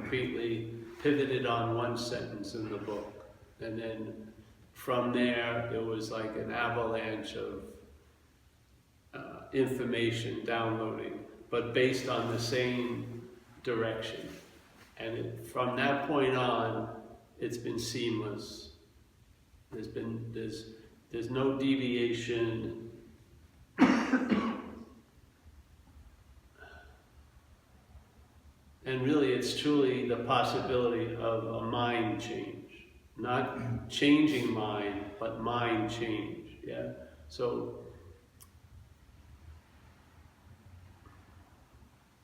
completely pivoted on one sentence in the book. And then from there, it was like an avalanche of information downloading, but based on the same direction. And from that point on, it's been seamless. There's no deviation. And really, it's truly the possibility of a mind change. Not changing mind, but mind change, yeah? So,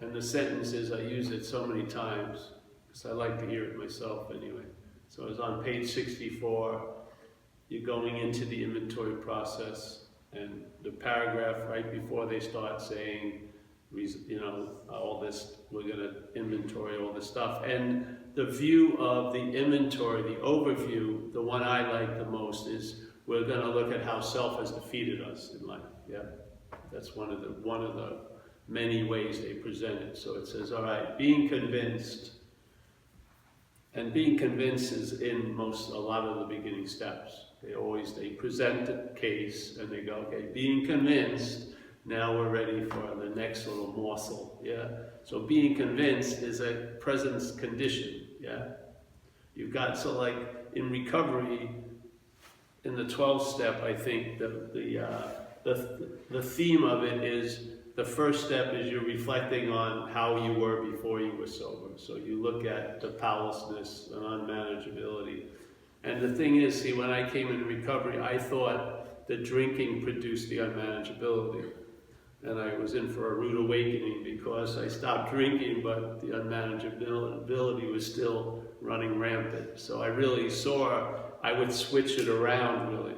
and the sentence is, I use it so many times, because I like to hear it myself anyway. So it's on page 64, you're going into the inventory process, and the paragraph right before they start saying, you know, all this, we're gonna inventory all this stuff. And the view of the inventory, the overview, the one I like the most is, we're gonna look at how self has defeated us in life, yeah? That's one of the many ways they present it. So it says, all right, being convinced, and being convinced is in a lot of the beginning steps. They present the case and they go, okay, being convinced, now we're ready for the next little morsel, yeah? So being convinced is a present condition, yeah? You've got, so like in recovery, in the 12th step, I think the theme of it is, the first step is you're reflecting on how you were before you were sober. So you look at the powerlessness and unmanageability. And the thing is, see, when I came into recovery, I thought the drinking produced the unmanageability. And I was in for a rude awakening because I stopped drinking, but the unmanageability was still running rampant. So I really saw I would switch it around, really.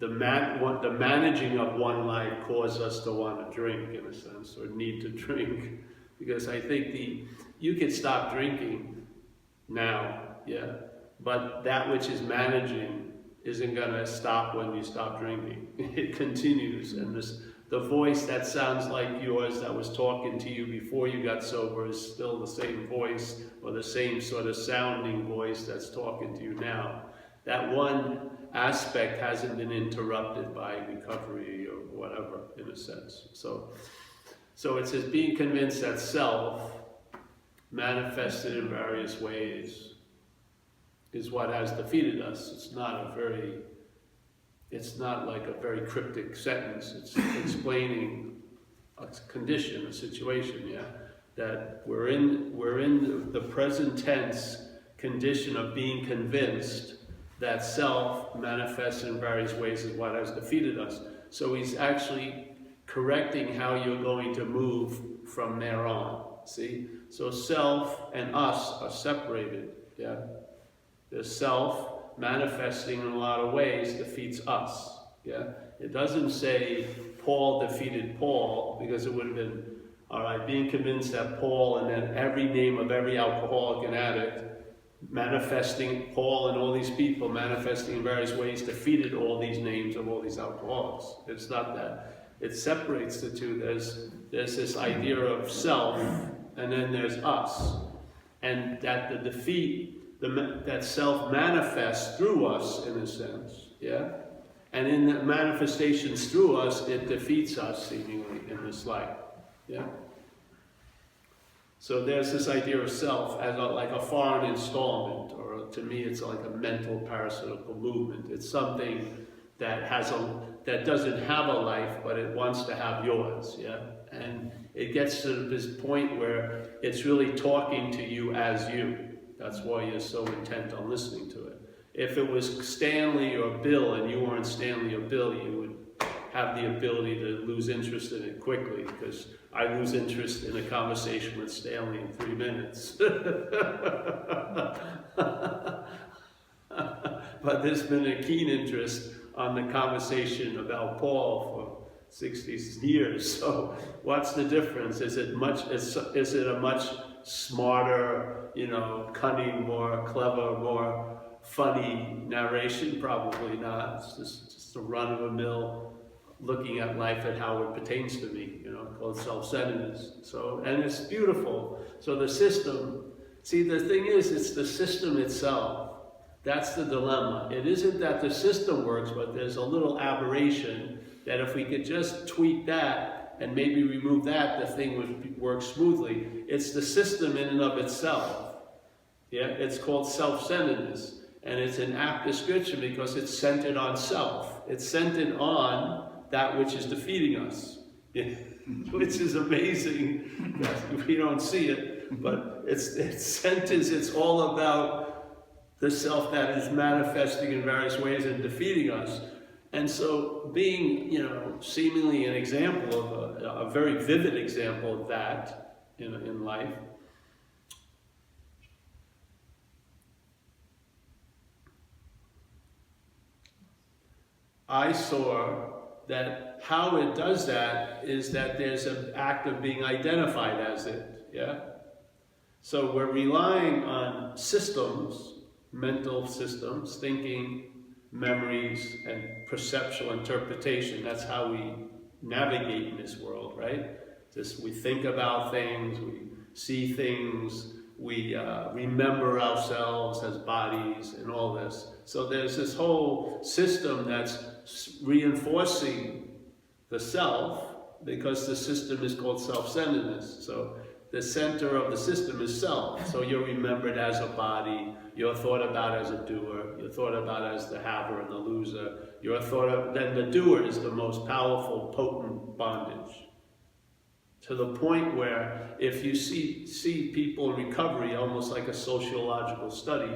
The managing of one life caused us to want to drink, in a sense, or need to drink. Because I think you can stop drinking now, yeah, but that which is managing isn't going to stop when you stop drinking. It continues, and the voice that sounds like yours that was talking to you before you got sober is still the same voice, or the same sort of sounding voice that's talking to you now. That one aspect hasn't been interrupted by recovery or whatever, in a sense. So it says, being convinced that self, manifested in various ways, is what has defeated us. It's not like a very cryptic sentence. It's explaining a condition, a situation, yeah? That we're in the present tense condition of being convinced that self manifests in various ways is what has defeated us. So he's actually correcting how you're going to move from there on, see? So self and us are separated, yeah? The self manifesting in a lot of ways defeats us, yeah? It doesn't say Paul defeated Paul, because it would have been, all right, being convinced that Paul, and then every name of every alcoholic and addict, manifesting, Paul and all these people manifesting in various ways defeated all these names of all these alcoholics. It's not that. It separates the two. There's this idea of self, and then there's us. And that the defeat, that self manifests through us, in a sense, yeah? And in the manifestations through us, it defeats us, seemingly, in this life, yeah? So there's this idea of self as like a foreign installment, or to me it's like a mental parasitical movement. It's something that doesn't have a life, but it wants to have yours, yeah? And it gets to this point where it's really talking to you as you. That's why you're so intent on listening to it. If it was Stanley or Bill and you weren't Stanley or Bill, you would have the ability to lose interest in it quickly, because I lose interest in a conversation with Stanley in 3 minutes. But there's been a keen interest on the conversation about Paul for 60 years. So what's the difference? Is it a much smarter, cunning, more clever, more funny narration? Probably not. It's just a run-of-the-mill looking at life at how it pertains to me, called self-centeredness. So, and it's beautiful. So the system See, the thing is, it's the system itself. That's the dilemma. It isn't that the system works, but there's a little aberration that if we could just tweak that and maybe remove that, the thing would work smoothly. It's the system in and of itself. Yeah, it's called self-centeredness. And it's an apt description because it's centered on self. It's centered on that which is defeating us. Which is amazing. We don't see it, but it's centers. It's all about the self that is manifesting in various ways and defeating us. And so being, seemingly an example of a very vivid example of that in life, I saw that how it does that is that there's an act of being identified as it, yeah? So we're relying on systems, mental systems, thinking, memories, and perceptual interpretation. That's how we navigate in this world, right? We think about things, we see things, we remember ourselves as bodies and all this. So there's this whole system that's reinforcing the self, because the system is called self-centeredness. So the center of the system is self. So you're remembered as a body, you're thought about as a doer, you're thought about as the haver and the loser, you're thought of, then the doer is the most powerful, potent bondage. To the point where if you see people in recovery, almost like a sociological study,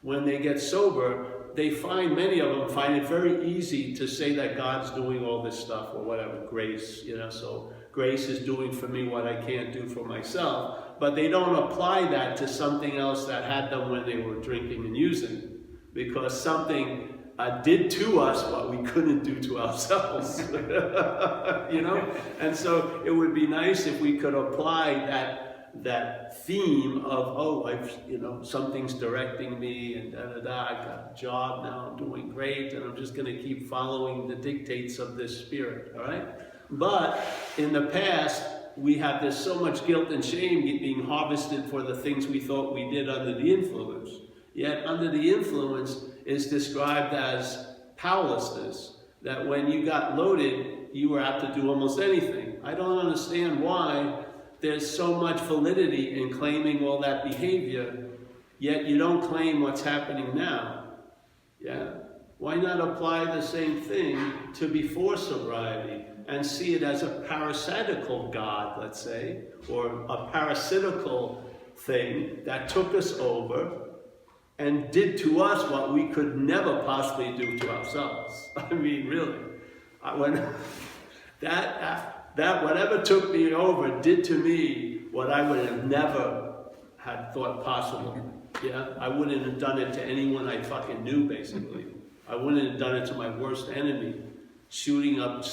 when they get sober, many of them find it very easy to say that God's doing all this stuff or whatever, grace, so grace is doing for me what I can't do for myself, but they don't apply that to something else that had them when they were drinking and using, because something did to us what we couldn't do to ourselves, And so it would be nice if we could apply that theme of, something's directing me and I got a job now, I'm doing great, and I'm just going to keep following the dictates of this spirit, all right? But in the past, there's so much guilt and shame being harvested for the things we thought we did under the influence. Yet under the influence is described as powerlessness, that when you got loaded, you were apt to do almost anything. I don't understand why there's so much validity in claiming all that behavior, yet you don't claim what's happening now. Yeah? Why not apply the same thing to before sobriety and see it as a parasitical God, let's say, or a parasitical thing that took us over and did to us what we could never possibly do to ourselves. I mean, really. That whatever took me over did to me what I would have never had thought possible. Yeah? I wouldn't have done it to anyone I fucking knew, basically. I wouldn't have done it to my worst enemy. Shooting up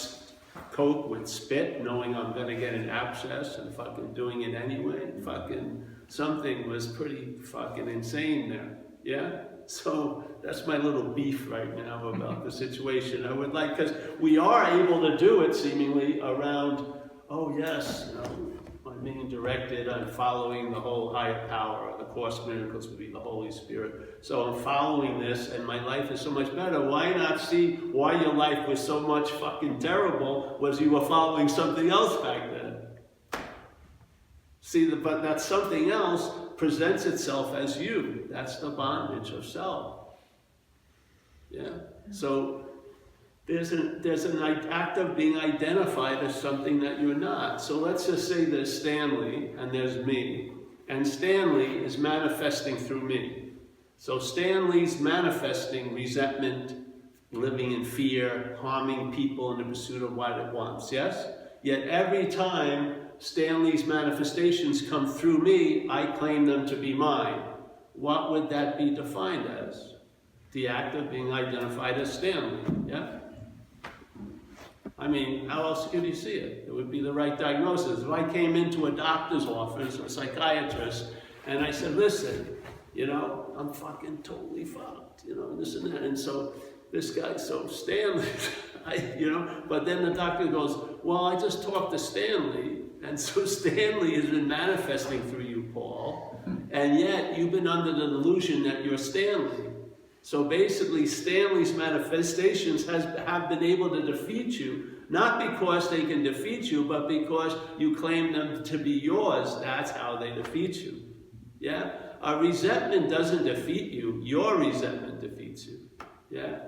coke with spit, knowing I'm gonna get an abscess and fucking doing it anyway. Fucking something was pretty fucking insane there. Yeah? So that's my little beef right now about the situation. I would like, because we are able to do it seemingly around, oh yes, I'm being directed, I'm following the whole higher power, the Course in Miracles would be the Holy Spirit. So I'm following this and my life is so much better. Why not see why your life was so much fucking terrible was you were following something else back then? See, but that something else presents itself as you. That's the bondage of self. Yeah? So there's an act of being identified as something that you're not. So let's just say there's Stanley and there's me. And Stanley is manifesting through me. So Stanley's manifesting resentment, living in fear, harming people in the pursuit of what it wants. Yes? Yet every time Stanley's manifestations come through me, I claim them to be mine. What would that be defined as? The act of being identified as Stanley, yeah? I mean, how else could you see it? It would be the right diagnosis. If I came into a doctor's office, a psychiatrist, and I said, listen, I'm fucking totally fucked, this and that. And so this guy, so Stanley, but then the doctor goes, well, I just talked to Stanley, and so Stanley has been manifesting through you, Paul, And yet, you've been under the delusion that you're Stanley. So basically, Stanley's manifestations have been able to defeat you, not because they can defeat you, but because you claim them to be yours. That's how they defeat you. Yeah? A resentment doesn't defeat you. Your resentment defeats you. Yeah?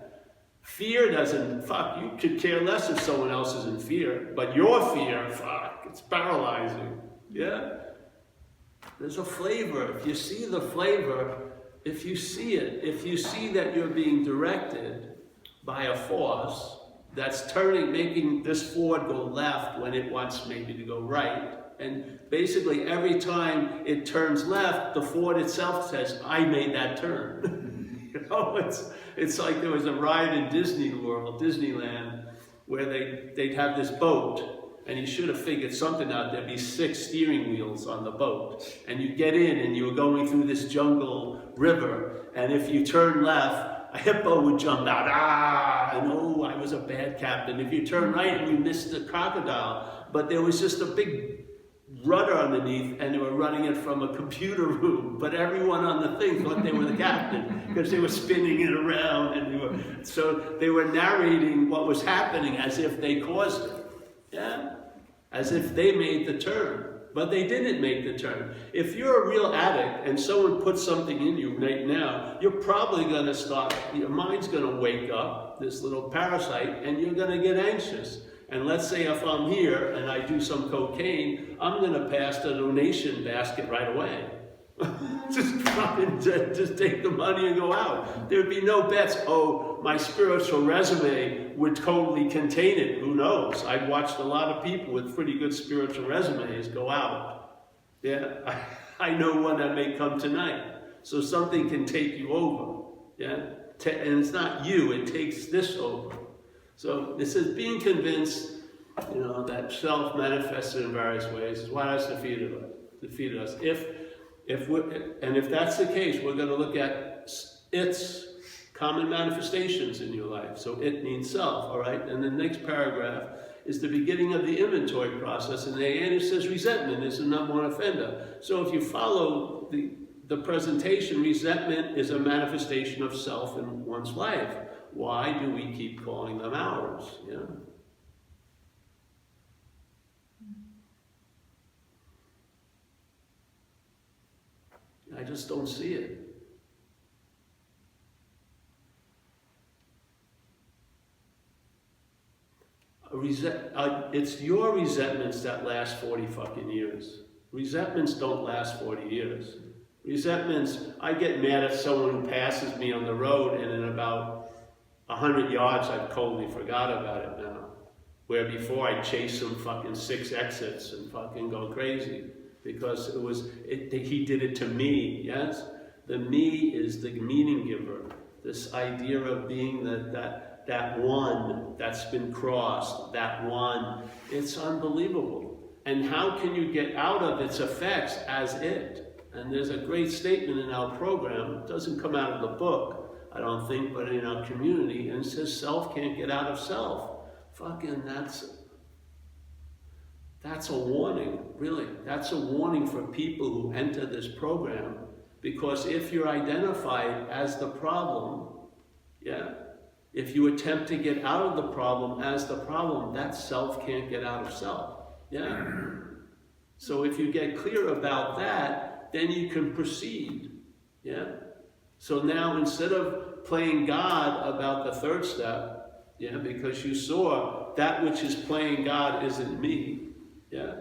Fear doesn't, you could care less if someone else is in fear, but your fear, it's paralyzing. Yeah? There's a flavor. If you see the flavor, if you see it, if you see that you're being directed by a force that's making this Ford go left when it wants maybe to go right, and basically every time it turns left, the Ford itself says, I made that turn. You know, it's like there was a ride in Disneyland, where they'd have this boat, and you should have figured something out. There'd be 6 steering wheels on the boat. And you get in, and you were going through this jungle river, and if you turn left, a hippo would jump out, and I was a bad captain. If you turn right, and you missed the crocodile. But there was just a big rudder underneath, and they were running it from a computer room. But everyone on the thing thought they were the captain, because they were spinning it around, and so they were narrating what was happening as if they caused it. Yeah? As if they made the turn. But they didn't make the turn. If you're a real addict and someone puts something in you right now, you're probably going to start, your mind's going to wake up, this little parasite, and you're going to get anxious. And let's say if I'm here and I do some cocaine, I'm going to pass the donation basket right away. Just take the money and go out. There'd be no bets, my spiritual resume would totally contain it. Who knows? I've watched a lot of people with pretty good spiritual resumes go out. Yeah, I know one that may come tonight. So something can take you over. Yeah, and it's not you, it takes this over. So this is being convinced, that self manifested in various ways is what has defeated us. If that's the case, we're going to look at its common manifestations in your life. So it means self, all right? And the next paragraph is the beginning of the inventory process. And it says resentment is the number one offender. So if you follow the presentation, resentment is a manifestation of self in one's life. Why do we keep calling them ours? Yeah. I just don't see it. It's your resentments that last 40 fucking years. Resentments don't last 40 years. Resentments, I get mad at someone who passes me on the road, and in about 100 yards, I've totally forgot about it now. Where before I'd chase them fucking 6 exits and fucking go crazy. Because he did it to me, yes? The me is the meaning giver. This idea of being that one that's been crossed, that one. It's unbelievable. And how can you get out of its effects as it? And there's a great statement in our program. It doesn't come out of the book, I don't think, but in our community. And it says self can't get out of self. Fucking that's a warning, really. That's a warning for people who enter this program, because if you're identified as the problem, yeah, if you attempt to get out of the problem as the problem, that self can't get out of self, yeah. So if you get clear about that, then you can proceed, yeah. So now instead of playing God about the third step, yeah, because you saw that which is playing God isn't me. Yeah.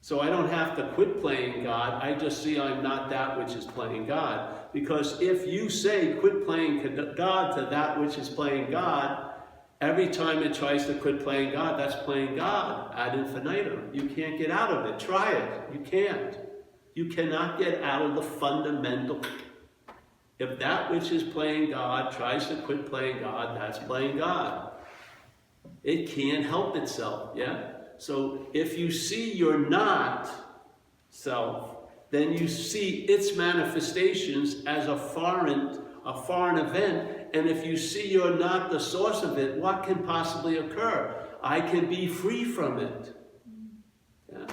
So I don't have to quit playing God. I just see I'm not that which is playing God. Because if you say quit playing God to that which is playing God, every time it tries to quit playing God, that's playing God ad infinitum. You can't get out of it. Try it. You can't. You cannot get out of the fundamental. If that which is playing God tries to quit playing God, that's playing God. It can't help itself. Yeah. So if you see you're not self, then you see its manifestations as a foreign event. And if you see you're not the source of it, what can possibly occur? I can be free from it. Yeah.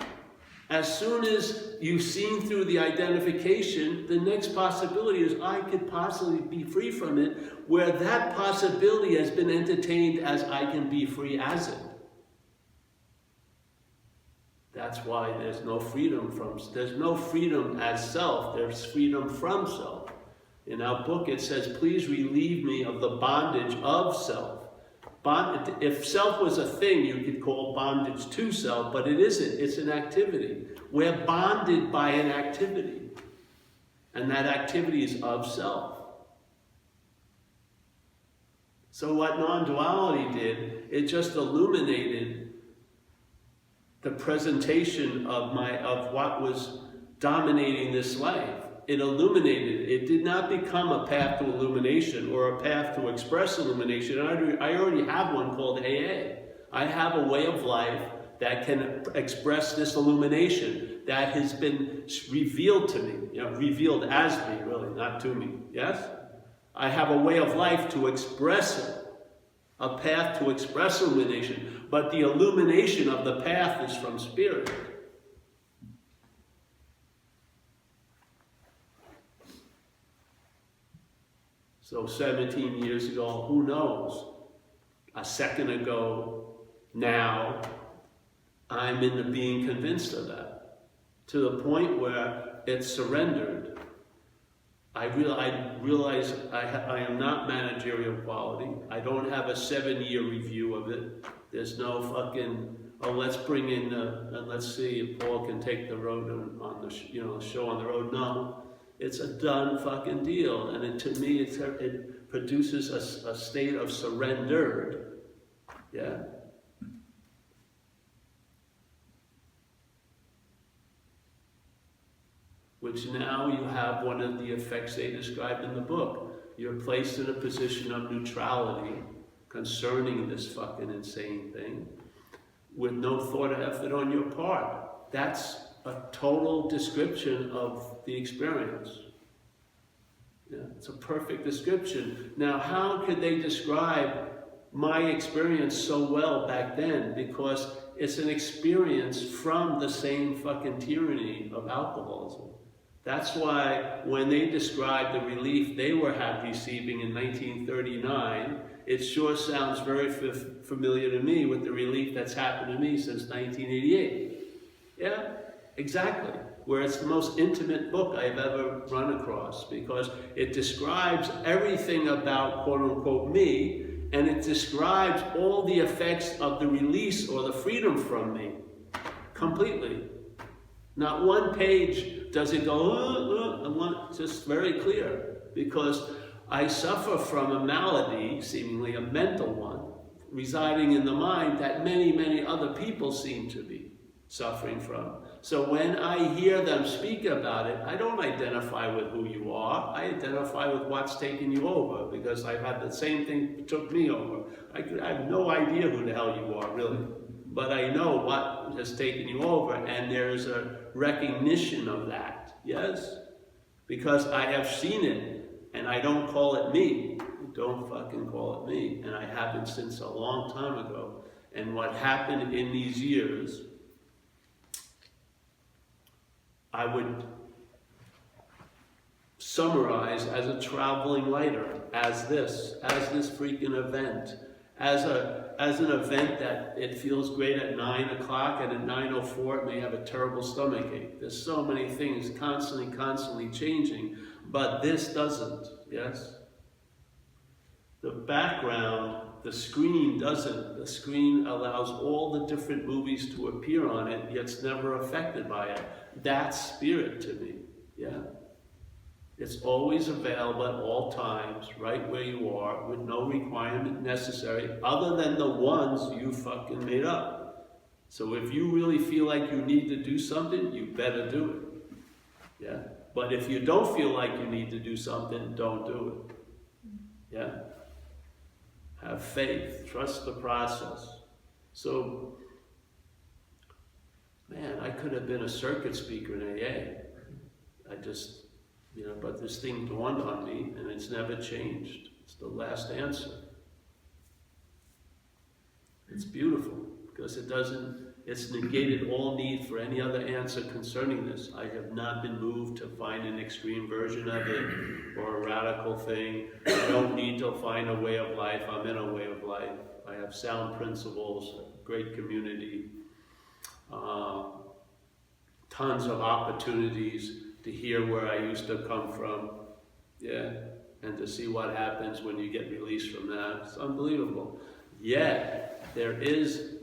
As soon as you've seen through the identification, the next possibility is I could possibly be free from it, where that possibility has been entertained as I can be free as it. That's why there's no freedom as self, there's freedom from self. In our book it says, please relieve me of the bondage of self. If self was a thing, you could call bondage to self, but it isn't. It's an activity. We're bonded by an activity, and that activity is of self. So what non-duality did, it just illuminated the presentation of what was dominating this life. It illuminated. It did not become a path to illumination or a path to express illumination. I already have one called AA. I have a way of life that can express this illumination that has been revealed to me, revealed as me, really, not to me. Yes? I have a way of life to express it, a path to express illumination, but the illumination of the path is from spirit. So 17 years ago, who knows? A second ago, now, I'm into being convinced of that. To the point where it's surrendered. I realize I am not managerial quality. I don't have a 7-year review of it. There's no fucking, let's bring in, and let's see if Paul can take the road on the show on the road. No. It's a done fucking deal, and to me, it produces a state of surrendered, yeah. Which now you have one of the effects they described in the book. You're placed in a position of neutrality concerning this fucking insane thing, with no thought or effort on your part. That's a total description of the experience. Yeah, it's a perfect description. Now, how could they describe my experience so well back then? Because it's an experience from the same fucking tyranny of alcoholism. That's why when they described the relief they were receiving in 1939, it sure sounds very familiar to me with the relief that's happened to me since 1988. Yeah? Exactly, where it's the most intimate book I've ever run across, because it describes everything about quote-unquote me, and it describes all the effects of the release or the freedom from me, completely. Not one page does it go, just very clear, because I suffer from a malady, seemingly a mental one, residing in the mind that many, many other people seem to be suffering from. So when I hear them speak about it, I don't identify with who you are. I identify with what's taken you over, because I've had the same thing that took me over. I have no idea who the hell you are, really. But I know what has taken you over, and there's a recognition of that, yes? Because I have seen it, and I don't call it me. Don't fucking call it me. And I haven't since a long time ago. And what happened in these years, I would summarize as a traveling lighter, as this freaking event, as an event that it feels great at 9 o'clock, and at 9:04 it may have a terrible stomach ache. There's so many things constantly changing, but this doesn't, yes? The background, the screen doesn't. The screen allows all the different movies to appear on it, yet it's never affected by it. That's spirit to me, yeah? It's always available at all times, right where you are, with no requirement necessary, other than the ones you fucking made up. So if you really feel like you need to do something, you better do it, yeah? But if you don't feel like you need to do something, don't do it, yeah? Have faith, trust the process. So, man, I could have been a circuit speaker in AA. But this thing dawned on me, and it's never changed. It's the last answer. It's beautiful, because it doesn't, It's negated all need for any other answer concerning this. I have not been moved to find an extreme version of it or a radical thing. I don't need to find a way of life. I'm in a way of life. I have sound principles, great community, tons of opportunities to hear where I used to come from, yeah, and to see what happens when you get released from that. It's unbelievable. Yet, there is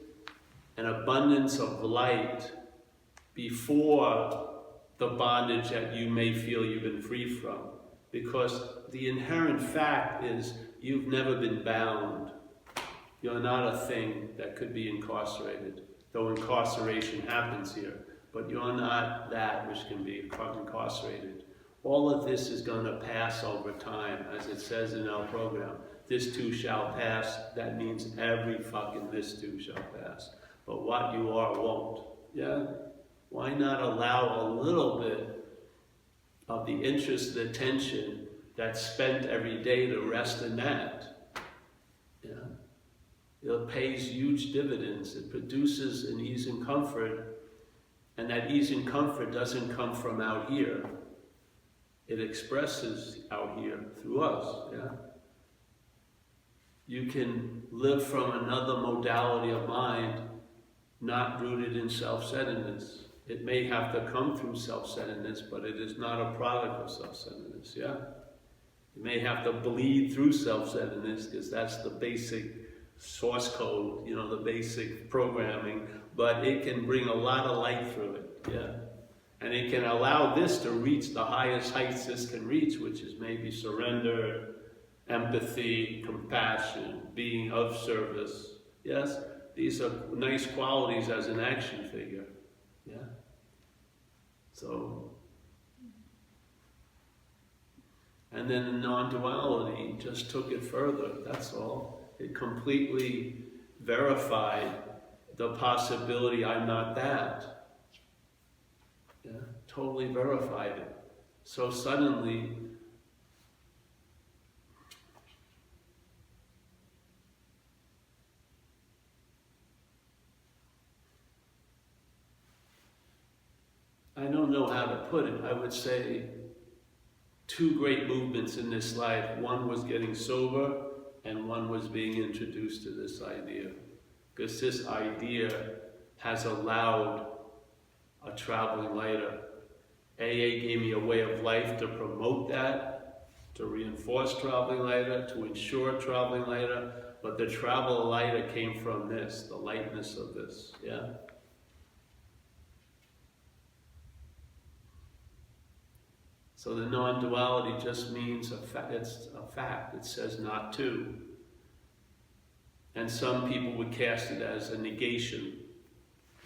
an abundance of light before the bondage that you may feel you've been free from. Because the inherent fact is you've never been bound. You're not a thing that could be incarcerated, though incarceration happens here. But you're not that which can be incarcerated. All of this is going to pass over time, as it says in our program. This too shall pass. That means every fucking this too shall pass. But what you are won't. Yeah? Why not allow a little bit of the interest and attention that's spent every day to rest in that? Yeah? It pays huge dividends. It produces an ease and comfort. And that ease and comfort doesn't come from out here. It expresses out here through us. Yeah? You can live from another modality of mind, not rooted in self-centeredness. It may have to come through self-centeredness, but it is not a product of self-centeredness, yeah? It may have to bleed through self-centeredness, because that's the basic source code, you know, the basic programming, but it can bring a lot of light through it, yeah? And it can allow this to reach the highest heights this can reach, which is maybe surrender, empathy, compassion, being of service, yes? These are nice qualities as an action figure, yeah? So, and then the non-duality just took it further, that's all. It completely verified the possibility I'm not that. Yeah, totally verified it. So suddenly, I don't know how to put it. I would say two great movements in this life. One was getting sober, and one was being introduced to this idea. Because this idea has allowed a traveling lighter. AA gave me a way of life to promote that, to reinforce traveling lighter, to ensure traveling lighter, but the travel lighter came from this, the lightness of this, yeah? So the non-duality just means it's a fact. It says not to. And some people would cast it as a negation.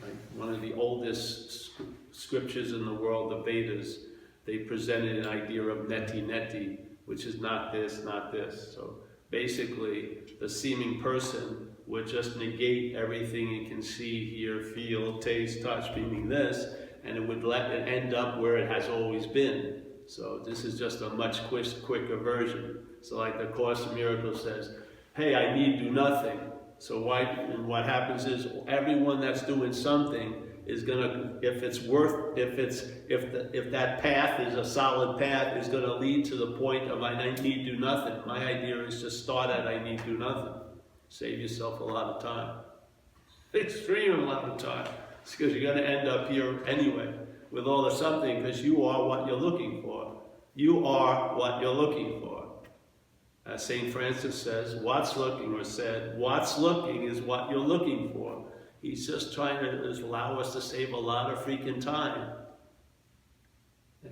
Right? One of the oldest scriptures in the world, the Vedas, they presented an idea of neti, which is not this, not this. So basically, the seeming person would just negate everything it can see, hear, feel, taste, touch, meaning this, and it would let it end up where it has always been. So this is just a much quicker version. So like the Course in Miracles says, hey, I need do nothing. So what happens is everyone that's doing something is gonna, if that path is a solid path, is gonna lead to the point of I need do nothing. My idea is just start at I need do nothing. Save yourself a lot of time. Extreme amount of time. It's because you're gonna end up here anyway with all the something, because you are what you're looking for. You are what you're looking for. As St. Francis says, what's looking, or said, what's looking is what you're looking for. He's just trying to allow us to save a lot of freaking time. Yeah.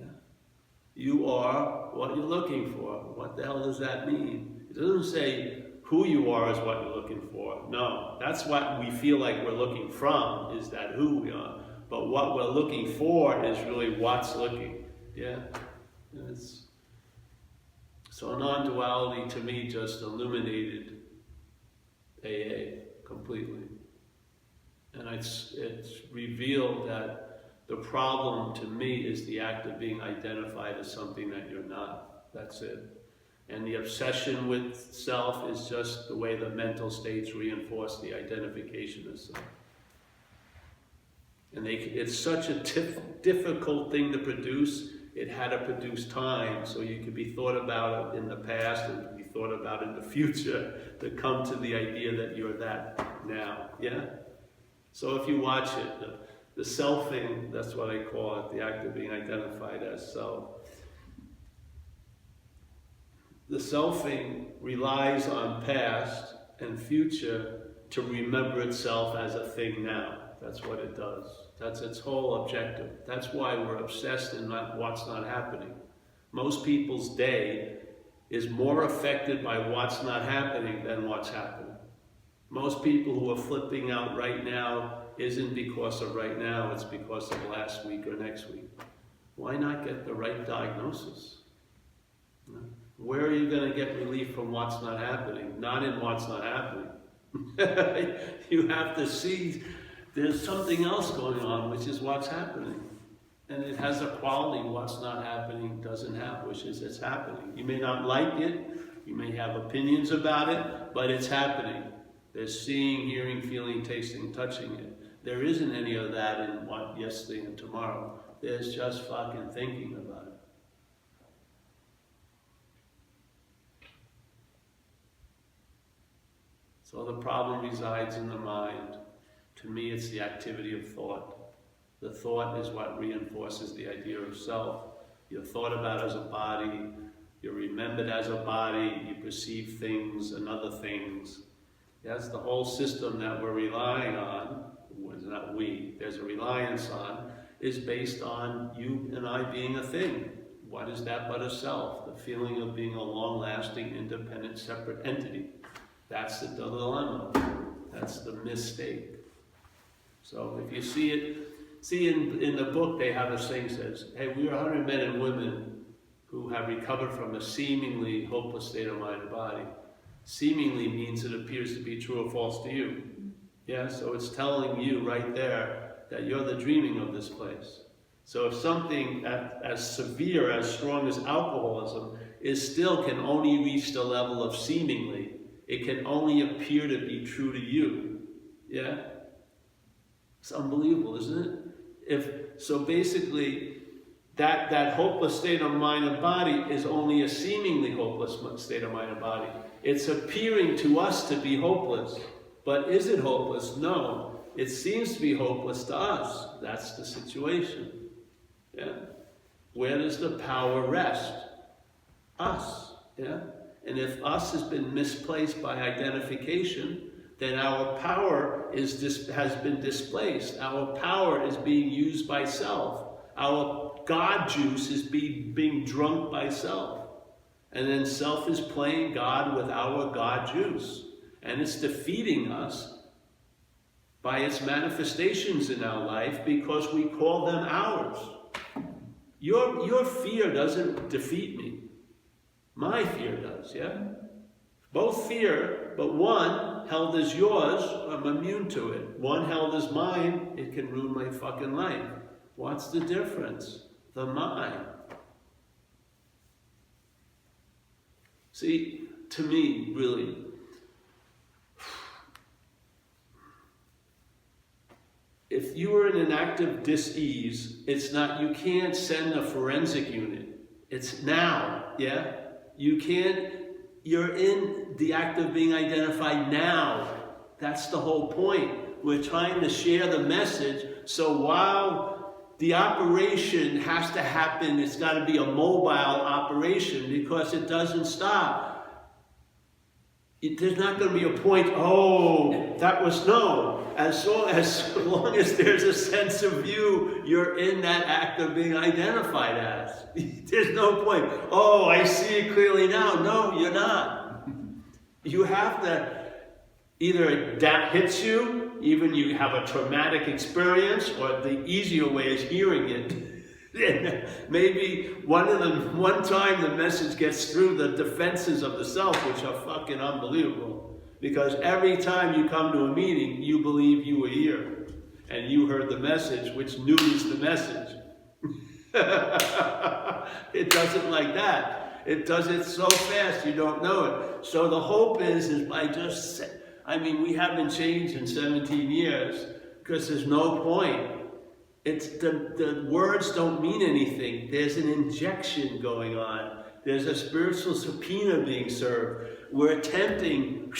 You are what you're looking for. What the hell does that mean? It doesn't say who you are is what you're looking for. No, that's what we feel like we're looking from, is that who we are. But what we're looking for is really what's looking. Yeah? So non-duality to me just illuminated AA completely. And it's revealed that the problem to me is the act of being identified as something that you're not. That's it. And the obsession with self is just the way the mental states reinforce the identification of self. And it's such a difficult thing to produce. It had to produce time, so you could be thought about it in the past and be thought about in the future to come to the idea that you're that now. Yeah? So if you watch it, the selfing, that's what I call it, the act of being identified as self. The selfing relies on past and future to remember itself as a thing now. That's what it does. That's its whole objective. That's why we're obsessed in what's not happening. Most people's day is more affected by what's not happening than what's happening. Most people who are flipping out right now isn't because of right now, it's because of last week or next week. Why not get the right diagnosis? Where are you going to get relief from what's not happening? Not in what's not happening. You have to see there's something else going on, which is what's happening. And it has a quality what's not happening doesn't have, which is it's happening. You may not like it, you may have opinions about it, but it's happening. There's seeing, hearing, feeling, tasting, touching it. There isn't any of that in what yesterday and tomorrow. There's just fucking thinking about it. So the problem resides in the mind. To me, it's the activity of thought. The thought is what reinforces the idea of self. You're thought about as a body, you're remembered as a body, you perceive things and other things. That's the whole system that we're relying on, not we, there's a reliance on, is based on you and I being a thing. What is that but a self? The feeling of being a long-lasting, independent, separate entity. That's the dilemma. That's the mistake. So if you see in the book, they have this thing that says, hey, we are 100 men and women who have recovered from a seemingly hopeless state of mind and body. Seemingly means it appears to be true or false to you. Yeah, so it's telling you right there that you're the dreaming of this place. So if something as severe, as strong as alcoholism can only reach the level of seemingly, it can only appear to be true to you. Yeah? It's unbelievable, isn't it? So basically, that hopeless state of mind and body is only a seemingly hopeless state of mind and body. It's appearing to us to be hopeless. But is it hopeless? No. It seems to be hopeless to us. That's the situation. Yeah? Where does the power rest? Us. Yeah? And if us has been misplaced by identification, then our power has been displaced. Our power is being used by self. Our God juice is being drunk by self. And then self is playing God with our God juice. And it's defeating us by its manifestations in our life because we call them ours. Your fear doesn't defeat me. My fear does, yeah? Both fear, but one held as yours, I'm immune to it. One held as mine, it can ruin my fucking life. What's the difference? The mind. See, to me, really, if you are in an active dis-ease, it's not, you can't send a forensic unit. It's now, yeah? You can't, you're in the act of being identified now. That's the whole point. We're trying to share the message, so while the operation has to happen, it's got to be a mobile operation because it doesn't stop. There's not going to be a point, that was no. As long as there's a sense of you, you're in that act of being identified as. There's no point, I see it clearly now. No, you're not. You have to, either that hits you, even you have a traumatic experience, or the easier way is hearing it. Maybe one time the message gets through the defenses of the self, which are fucking unbelievable. Because every time you come to a meeting, you believe you were here. And you heard the message, which news the message. It does it like that. It does it so fast you don't know it. So the hope is by we haven't changed in 17 years because there's no point. the words don't mean anything. There's an injection going on. There's a spiritual subpoena being served. We're attempting,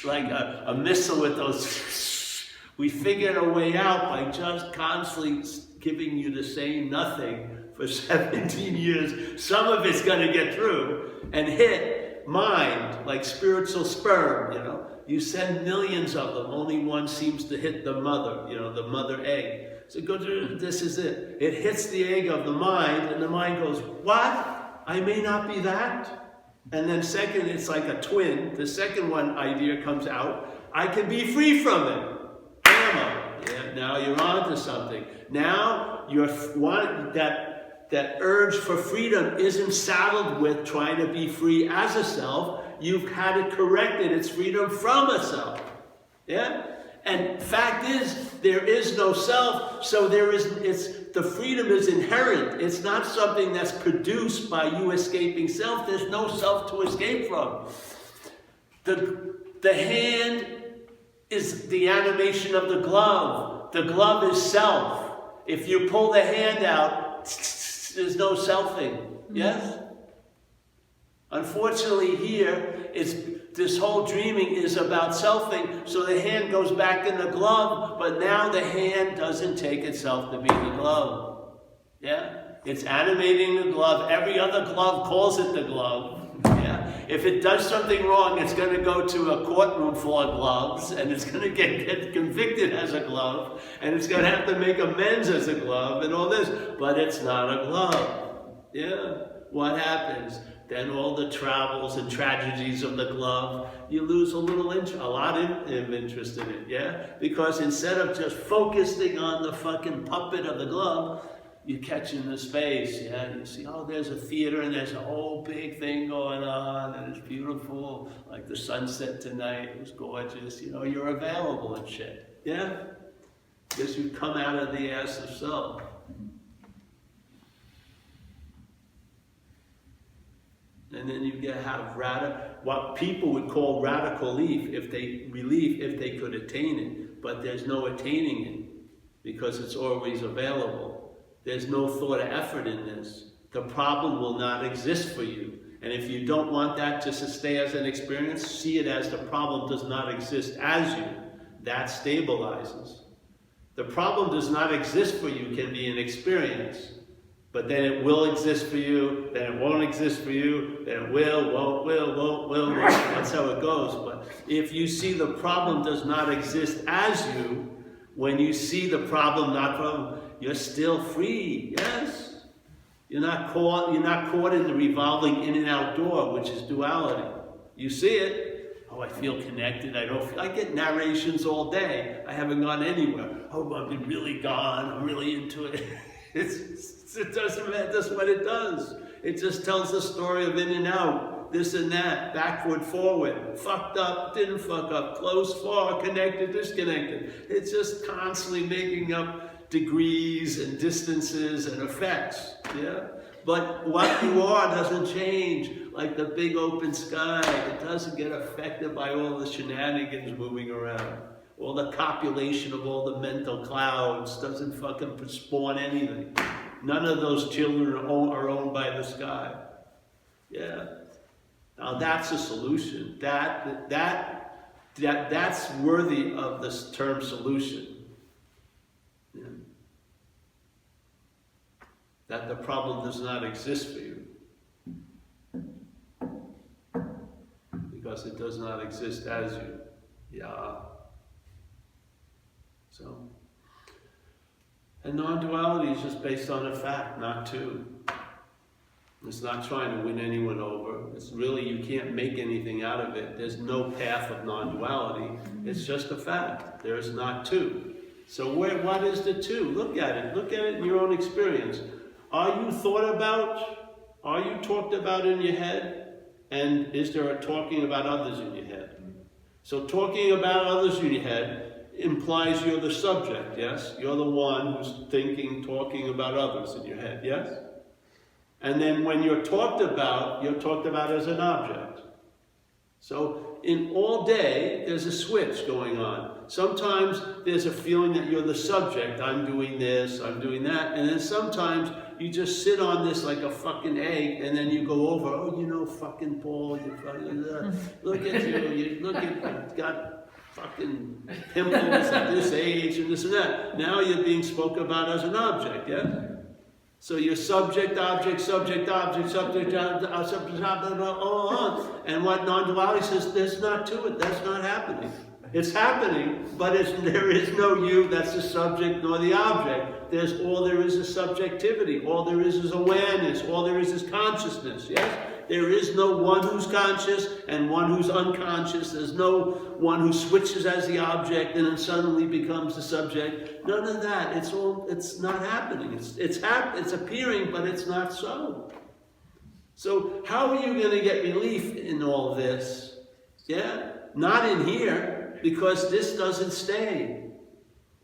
like a missile with those, we figured a way out by just constantly giving you the same nothing for 17 years. Some of it's going to get through and hit mind, like spiritual sperm, you know. You send millions of them, only one seems to hit the mother, you know, the mother egg. So go through, this is it. It hits the egg of the mind, and the mind goes, what? I may not be that? And then second, it's like a twin. The second one idea comes out. I can be free from it. Bam! Yeah, now you're on to something. Now, that urge for freedom isn't saddled with trying to be free as a self. You've had it corrected. It's freedom from a self. Yeah? And fact is, there is no self, so the freedom is inherent. It's not something that's produced by you escaping self. There's no self to escape from. The hand is the animation of the glove. The glove is self. If you pull the hand out, there's no selfing. Yes? Unfortunately here, this whole dreaming is about selfing, so the hand goes back in the glove, but now the hand doesn't take itself to be the glove. Yeah? It's animating the glove. Every other glove calls it the glove. Yeah? If it does something wrong, it's going to go to a courtroom full of gloves, and it's going to get convicted as a glove, and it's going to have to make amends as a glove, and all this, but it's not a glove. Yeah? What happens? Then all the travels and tragedies of the glove, you lose a lot of interest in it, yeah? Because instead of just focusing on the fucking puppet of the glove, you catch in the space, yeah? And you see, oh, there's a theater and there's a whole big thing going on and it's beautiful, like the sunset tonight, it was gorgeous, you know, you're available and shit, yeah? Because you come out of the ass of self. And then you have what people would call radical relief if they could attain it. But there's no attaining it because it's always available. There's no thought of effort in this. The problem will not exist for you. And if you don't want that just to stay as an experience, see it as the problem does not exist as you. That stabilizes. The problem does not exist for you can be an experience. But then it will exist for you, then it won't exist for you, then it will, won't. That's how it goes. But if you see the problem does not exist as you, when you see the problem, you're still free, yes? You're not caught in the revolving in and out door, which is duality. You see it. Oh, I feel connected. I get narrations all day. I haven't gone anywhere. Oh, I've been really gone. I'm really into it. It doesn't matter. That's what it does. It just tells the story of in and out, this and that, backward, forward, fucked up, didn't fuck up, close, far, connected, disconnected. It's just constantly making up degrees and distances and effects. Yeah? But what you are doesn't change, like the big open sky. It doesn't get affected by all the shenanigans moving around. All the copulation of all the mental clouds doesn't fucking spawn anything. None of those children are owned by the sky. Yeah. Now that's a solution. That's worthy of this term solution. Yeah. That the problem does not exist for you. Because it does not exist as you. Yeah. So, and non-duality is just based on a fact, not two. It's not trying to win anyone over. It's really, you can't make anything out of it. There's no path of non-duality. It's just a fact. There's not two. So what is the two? Look at it. Look at it in your own experience. Are you thought about? Are you talked about in your head? And is there a talking about others in your head? So talking about others in your head implies you're the subject, yes? You're the one who's thinking, talking about others in your head, yes? And then when you're talked about as an object. So in all day, there's a switch going on. Sometimes there's a feeling that you're the subject. I'm doing this, I'm doing that. And then sometimes you just sit on this like a fucking egg, and then you go over, oh, you know, fucking Paul, you fucking, look at you got fucking pimples at this age and this and that. Now you're being spoken about as an object, yeah? So you're subject, object, subject, object, subject, and what non-duality says, there's not to it, that's not happening. It's happening, but there is no you that's the subject nor the object. All there is subjectivity, all there is awareness, all there is consciousness, yes? There is no one who's conscious and one who's unconscious. There's no one who switches as the object and then suddenly becomes the subject. None of that. It's not happening. It's appearing, but it's not so. So how are you going to get relief in all this? Yeah? Not in here, because this doesn't stay.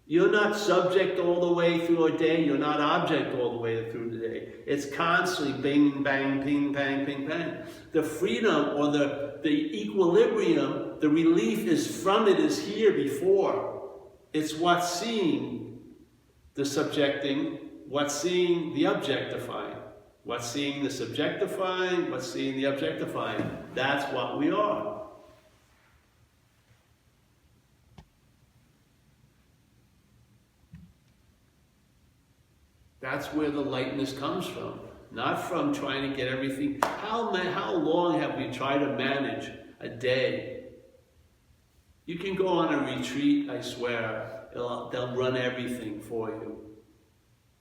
You're not subject all the way through a day. You're not object all the way through the day. It's constantly bing, bang, ping, bang, ping, bang. The freedom or the equilibrium, the relief is from it is here before. It's what's seeing the subjecting, what's seeing the objectifying, what's seeing the subjectifying, what's seeing the objectifying. That's what we are. That's where the lightness comes from, not from trying to get everything. How long have we tried to manage a day? You can go on a retreat, I swear, they'll run everything for you.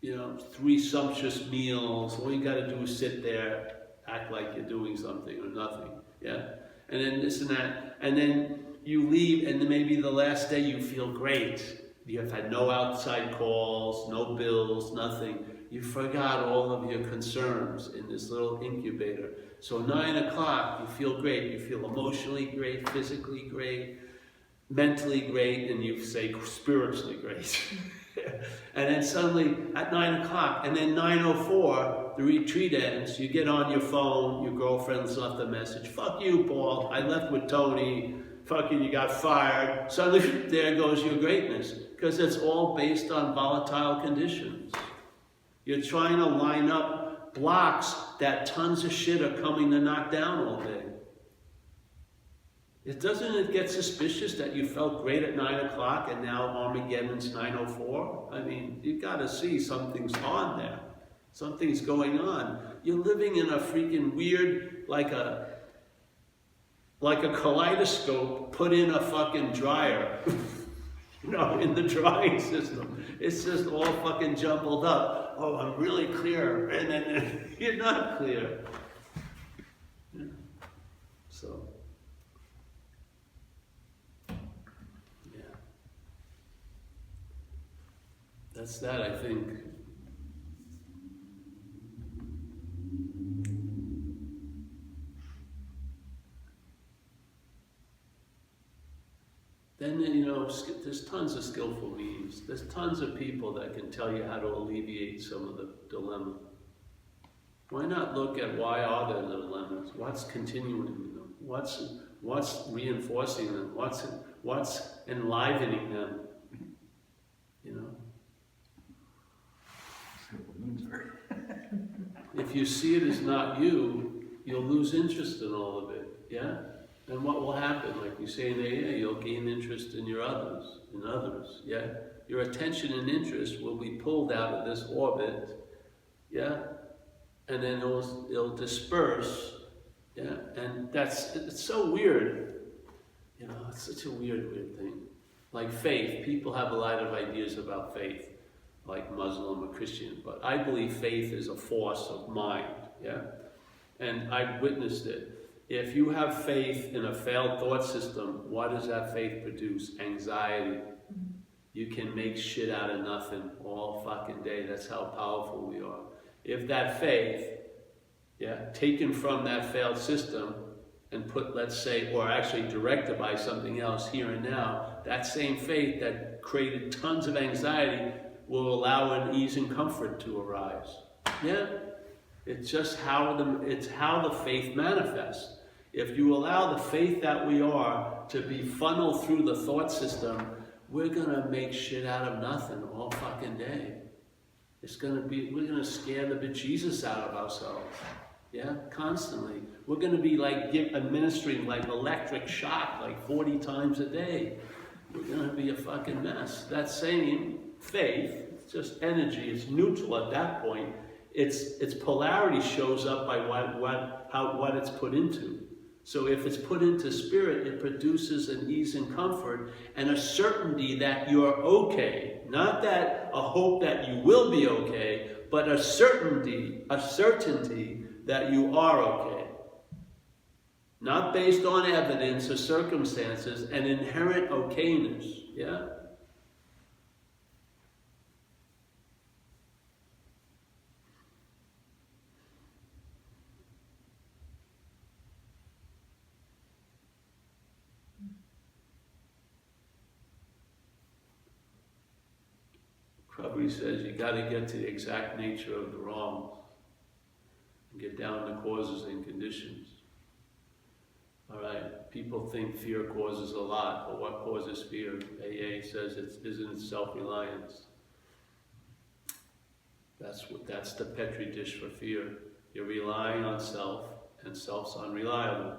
You know, 3 sumptuous meals, all you got to do is sit there, act like you're doing something or nothing, yeah? And then this and that, and then you leave, and then maybe the last day you feel great. You have had no outside calls, no bills, nothing. You forgot all of your concerns in this little incubator. So 9 o'clock, you feel great. You feel emotionally great, physically great, mentally great, and you say spiritually great. And then suddenly at 9 o'clock, and then 9:04, the retreat ends. You get on your phone, your girlfriend's left a message. Fuck you, Paul. I left with Tony. Fucking, you got fired. Suddenly, there goes your greatness. Because it's all based on volatile conditions. You're trying to line up blocks that tons of shit are coming to knock down all day. Doesn't it get suspicious that you felt great at 9 o'clock and now Armageddon's 9:04? I mean, you got to see something's on there. Something's going on. You're living in a freaking weird, like a kaleidoscope put in a fucking dryer. You know, in the drying system. It's just all fucking jumbled up. Oh, I'm really clear. And then you're not clear. Yeah. So, yeah. That's that, I think. Then, you know, there's tons of skillful means. There's tons of people that can tell you how to alleviate some of the dilemma. Why not look at why are there dilemmas? What's continuing them? What's reinforcing them? What's enlivening them? You know? If you see it as not you, you'll lose interest in all of it. Yeah? And what will happen? Like we say in AA, you'll gain interest in others, yeah? Your attention and interest will be pulled out of this orbit, yeah? And then it'll disperse, yeah? And it's so weird, you know, it's such a weird thing. Like faith, people have a lot of ideas about faith, like Muslim or Christian, but I believe faith is a force of mind, yeah? And I've witnessed it. If you have faith in a failed thought system, what does that faith produce? Anxiety. You can make shit out of nothing all fucking day. That's how powerful we are. If that faith, yeah, taken from that failed system and put, let's say, or actually directed by something else here and now, that same faith that created tons of anxiety will allow an ease and comfort to arise. Yeah? It's just how the faith manifests. If you allow the faith that we are to be funneled through the thought system, we're gonna make shit out of nothing all fucking day. We're gonna scare the bejesus out of ourselves. Yeah, constantly. We're gonna be like administering like electric shock like 40 times a day. We're gonna be a fucking mess. That same faith, it's just energy, it's neutral at that point. Its polarity shows up by what it's put into. So if it's put into spirit, it produces an ease and comfort and a certainty that you're okay. Not that a hope that you will be okay, but a certainty that you are okay. Not based on evidence or circumstances, an inherent okayness, yeah? Prabhupada says you got to get to the exact nature of the wrongs and get down to causes and conditions. All right, people think fear causes a lot, but what causes fear? AA says isn't self-reliance. That's the petri dish for fear. You're relying on self, and self's unreliable.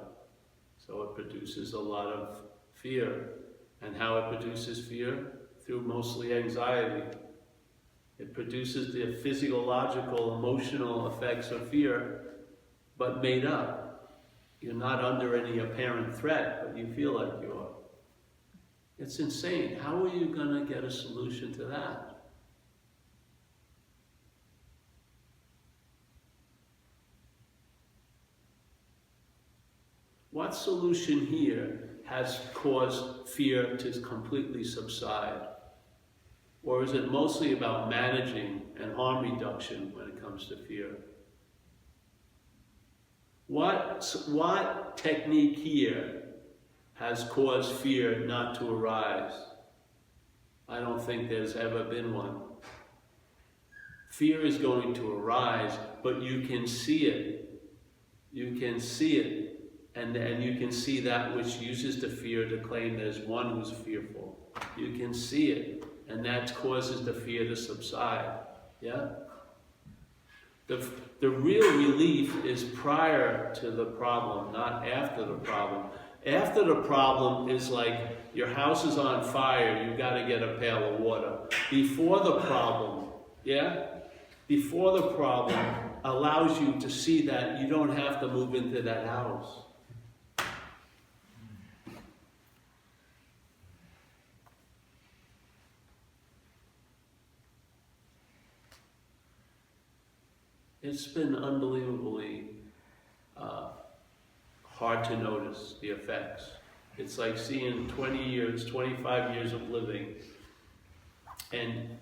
So it produces a lot of fear. And how it produces fear? Through mostly anxiety. It produces the physiological, emotional effects of fear, but made up. You're not under any apparent threat, but you feel like you are. It's insane. How are you going to get a solution to that? What solution here has caused fear to completely subside? Or is it mostly about managing and harm reduction when it comes to fear? What technique here has caused fear not to arise? I don't think there's ever been one. Fear is going to arise, but you can see it. You can see it. And you can see that which uses the fear to claim there's one who's fearful. You can see it. And that causes the fear to subside. Yeah? The real relief is prior to the problem, not after the problem. After the problem is like your house is on fire, you got to get a pail of water. Before the problem, yeah? Before the problem allows you to see that you don't have to move into that house. It's been unbelievably hard to notice the effects. It's like seeing 20 years, 25 years of living, and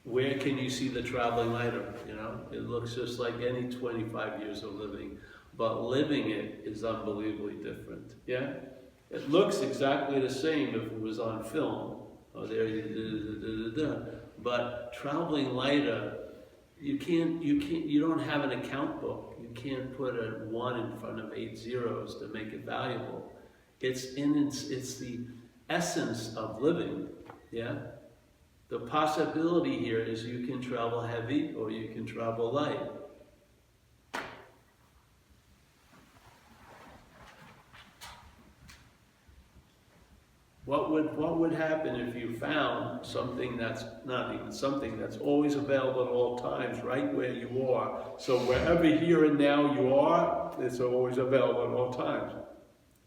where can you see the traveling lighter? You know, it looks just like any 25 years of living, but living it is unbelievably different. Yeah, it looks exactly the same if it was on film. Oh, there you but traveling lighter. You don't have an account book. You can't put a 1 in front of 8 zeros to make it valuable. It's the essence of living, yeah? The possibility here is you can travel heavy or you can travel light. What would happen if you found something that's not even something that's always available at all times, right where you are? So wherever here and now you are, it's always available at all times.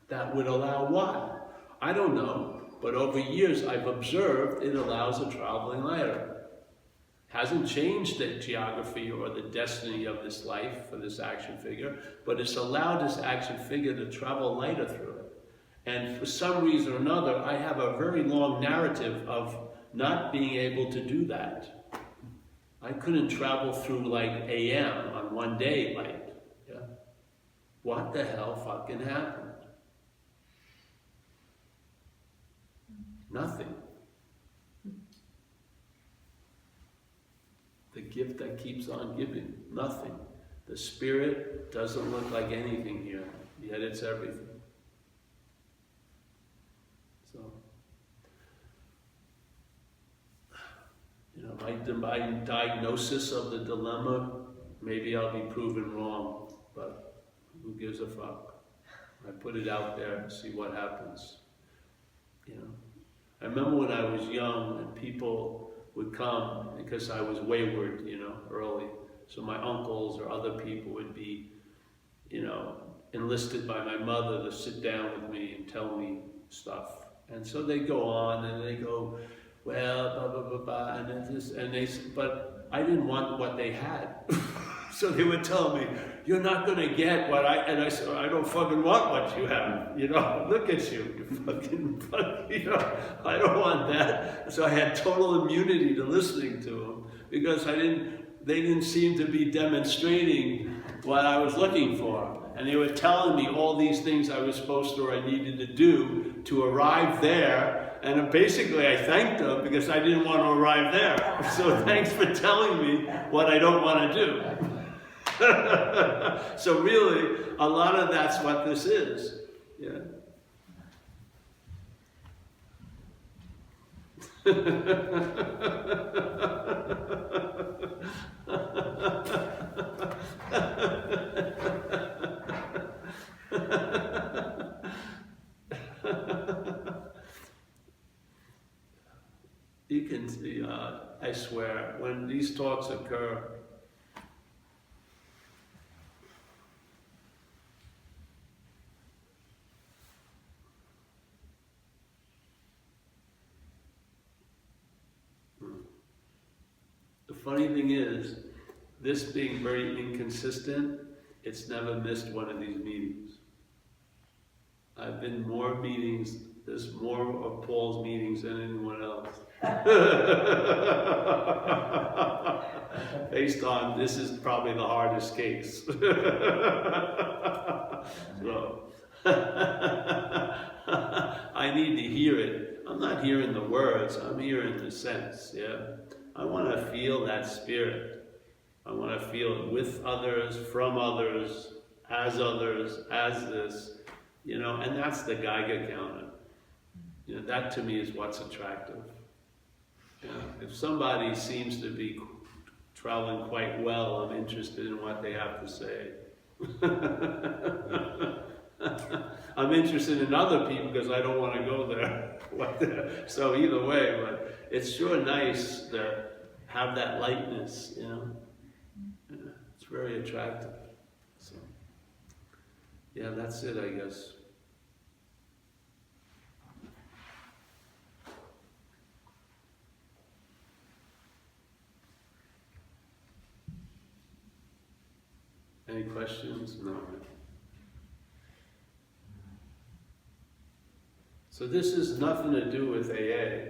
That would allow what? I don't know, but over years I've observed it allows a traveling lighter. Hasn't changed the geography or the destiny of this life for this action figure, but it's allowed this action figure to travel lighter through it. And for some reason or another, I have a very long narrative of not being able to do that. I couldn't travel through like AM on one day light. Yeah? What the hell fucking happened? Nothing. The gift that keeps on giving. Nothing. The spirit doesn't look like anything here, yet it's everything. You know, my diagnosis of the dilemma, maybe I'll be proven wrong, but who gives a fuck? I put it out there and see what happens. You know, I remember when I was young and people would come because I was wayward, you know, early. So my uncles or other people would be, you know, enlisted by my mother to sit down with me and tell me stuff. And so they go on and they go, well, blah, blah, blah, blah, and this, and they, but I didn't want what they had. So they would tell me, you're not going to get what and I said, I don't fucking want what you have, you know, look at you, you fucking, you know, I don't want that. So I had total immunity to listening to them because they didn't seem to be demonstrating what I was looking for. And they were telling me all these things I was supposed to or I needed to do to arrive there. And basically I thanked them because I didn't want to arrive there. So thanks for telling me what I don't want to do. So really, a lot of that's what this is. Yeah. You can see, I swear, when these talks occur, the funny thing is, this being very inconsistent, it's never missed one of these meetings. I've been more meetings, there's more of Paul's meetings than anyone else. Based on, this is probably the hardest case. So, I need to hear it. I'm not hearing the words, I'm hearing the sense, yeah? I want to feel that spirit. I want to feel it with others, from others, as this, you know, and that's the Geiger counter. You know, that to me is what's attractive. You know, if somebody seems to be traveling quite well, I'm interested in what they have to say. I'm interested in other people because I don't want to go there. So either way, but it's sure nice to have that lightness, you know. Yeah, it's very attractive. So, yeah, that's it, I guess. Any questions? No. So this has nothing to do with AA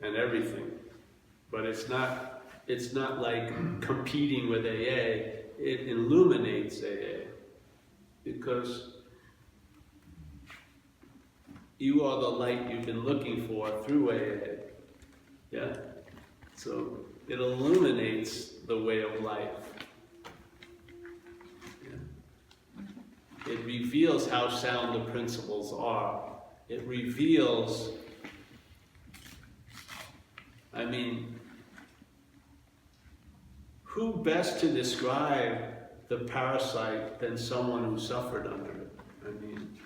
and everything, but it's not like competing with AA. It illuminates AA because you are the light you've been looking for through AA. Yeah? So it illuminates the way of life. It reveals how sound the principles are. It reveals, I mean, who best to describe the parasite than someone who suffered under it? I mean,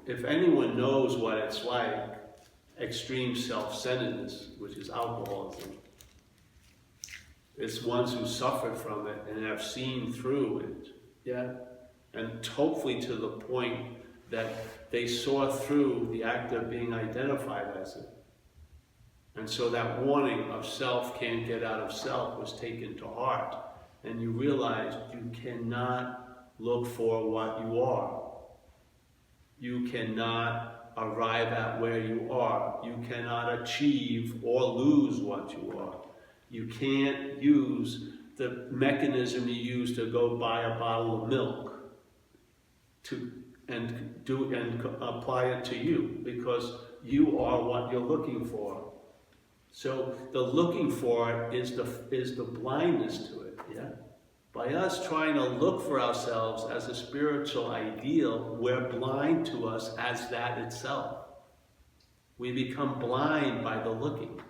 if anyone knows what it's like, extreme self-centeredness, which is alcoholism, it's ones who suffered from it and have seen through it. Yeah? And hopefully to the point that they saw through the act of being identified as it. And so that warning of self can't get out of self was taken to heart. And you realize you cannot look for what you are. You cannot arrive at where you are. You cannot achieve or lose what you are. You can't use the mechanism you use to go buy a bottle of milk and apply it to you, because you are what you're looking for. So the looking for is the blindness to it. Yeah. By us trying to look for ourselves as a spiritual ideal, we're blind to us as that itself. We become blind by the looking.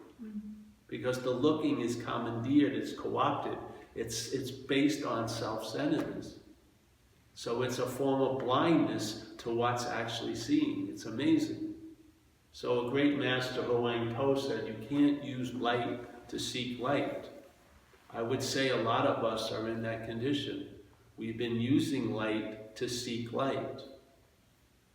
Because the looking is commandeered, it's co-opted, it's based on self-centeredness. So it's a form of blindness to what's actually seen. It's amazing. So a great master, Huang Po, said, you can't use light to seek light. I would say a lot of us are in that condition. We've been using light to seek light.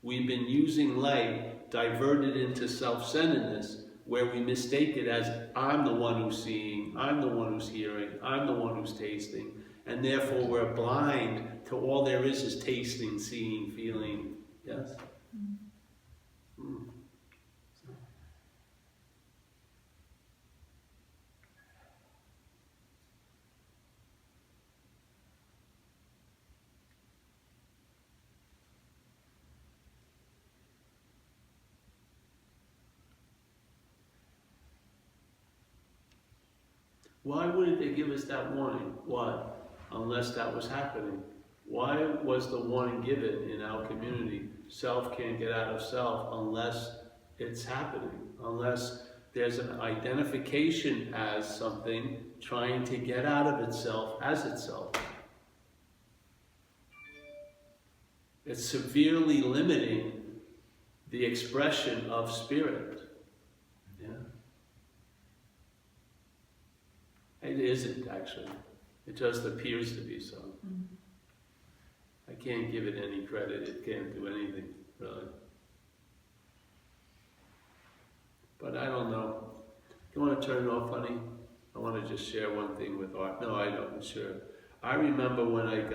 We've been using light diverted into self-centeredness, where we mistake it as, I'm the one who's seeing, I'm the one who's hearing, I'm the one who's tasting, and therefore we're blind to all there is tasting, seeing, feeling. Yes? Mm. Why wouldn't they give us that warning? Why? Unless that was happening. Why was the warning given in our community? Self can't get out of self unless it's happening, unless there's an identification as something trying to get out of itself as itself. It's severely limiting the expression of spirit. Yeah. It isn't, actually. It just appears to be so. I can't give it any credit. It can't do anything, really. But I don't know. You want to turn it off, honey? I want to just share one thing with Art. No, I don't. Sure. I remember when I got